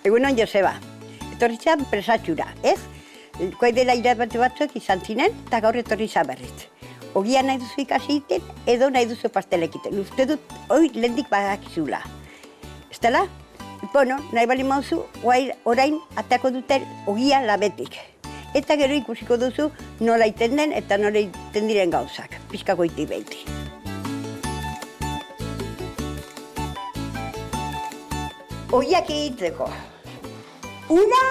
Egunon, Joseba. Etorritxan presatxura, ez? Koedela irabate batzuek izan zinen, eta gaur etorri berriz. Ogia nahi duzu ikasi egiten, edo nahi duzu pastelek egiten. Uste dut, hoi lehendik badakizula. Ez dela? Bueno, nahi bali mauzu, orain atako duten ogia labetik. Eta gero ikusiko duzu nola iten den eta nola iten diren gauzak. Pixka goiti behiti. Ogiak egiteko. Una,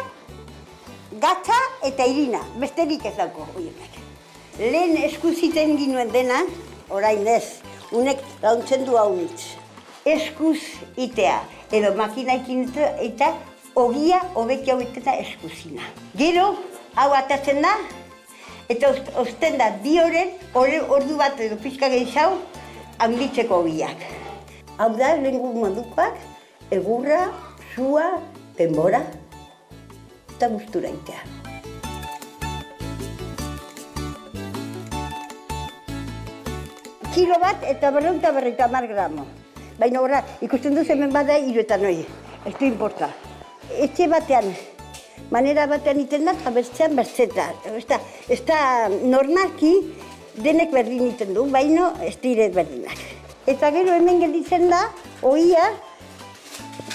gatza eta irina. Besterik ez dauko oienak. Lehen eskuziten ginuen dena, orain ez, unek launtzen du hau nitz. Eskuz itea, edo makinaikin eta ogia hobeki hau iteta eskuzina. Gero, hau atatzen da, eta osten da bi oren, ordu bat edo pixka gehiago, handitzeko ogiak. Hau da, lehengu modukoak, egurra, sua, denbora, eta gustura itea. Kilo bat eta 250 gramo. Baina horra, ikusten duz hemen bada 3 hori. Ez du importa. Etxe batean, manera batean iten da, eta bertzean bertzeta. Ez da normalki denek berdin iten du, baina ez dire berdinak. Eta gero hemen gelditzen da, oia,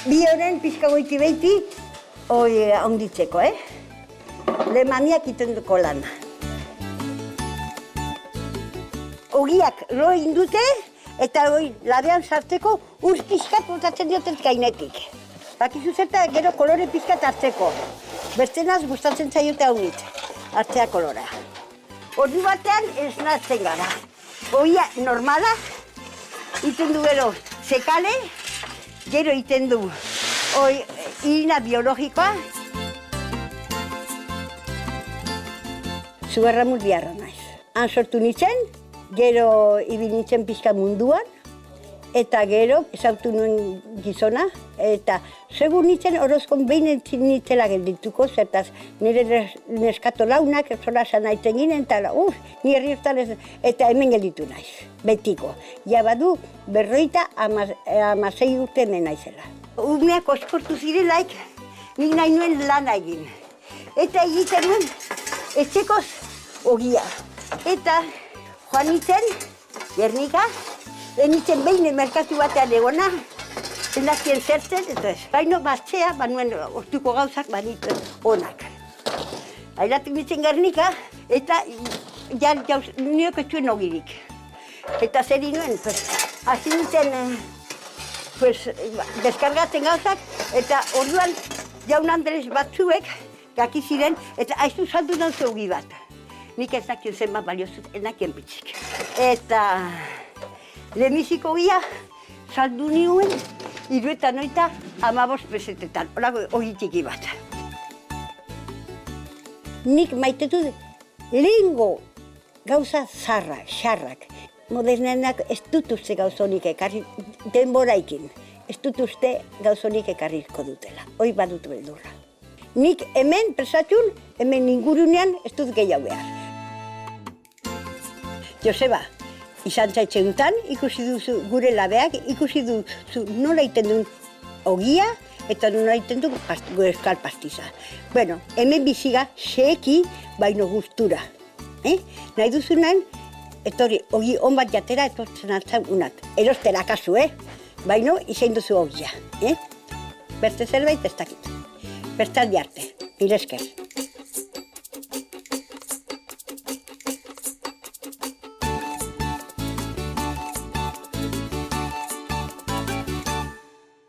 bi horren pixka goiti behiti, onditzeko, Lemaniak iten duko lana. Ogiak lo indute, eta labean sartzeko ur pixkat botatzen dioten gainetik. Bakizu zerta gero kolore pixkat hartzeko. Bertzenaz gustatzen zaiote hau nit, hartzea kolora. Ordu batean esnatzen gara. Ogia normala, iten du gero sekale, gero iten du irina biologikoa. Zugarramuz biharra naiz. Han sortu nintzen, gero ibil nintzen pixka munduan, eta gero ezautu nuen gizona, eta segur nintzen orozkon behin nintzela geldituko, zertaz nire neskato launak solasan aiten ginen, eta ni herri eta hemen gelditu naiz, betiko. Ja badu 56 urte hemen naizela. Umeak oskortu zirelaik, nik nahi nuen lana egin. Eta egiten nuen etxekoz ogia. Eta joan nintzen, Gernika, nintzen behin merkatu batean egona, zenazien zertzen, eta baino batzea, banuen ortuko gauzak banituen onak. Airatu nintzen Gernika, eta niok ez zuen ogirik. Eta zer nuen, hasi nintzen deskargatzen gauzak, eta orduan jaun Andres batzuek gaki ziren, eta haiztu saldu nauzu ogi bat. Nik ez dakien zenbat baliozut, ez dakien bitxik. Eta lehenbiziko ogia saldu nioen 15 pesetetan, horako ogi txiki bat. Nik maitetu lehengo gauza xarrak. Modernenak ez dut uste gauzonik ekarri, denboraikin, ez dut uste gauzonik ekarriko dutela. Hoi badut beldurra. Nik hemen presatxun, hemen ingurunean ez dut gehiago behar. Joseba, izan zaitzeuntan, ikusi duzu gure labeak, ikusi duzu nola iten duen ogia eta nola iten duen euskal pastiza. Bueno, hemen biziga xeeki baino gustura. Nahi duzunen, etorri ogi on bat jatera etortzen altzan unak. Erostera kasu, baino izain duzu ogia. Beste zerbait ez dakit. Bertan diarte, mire esker.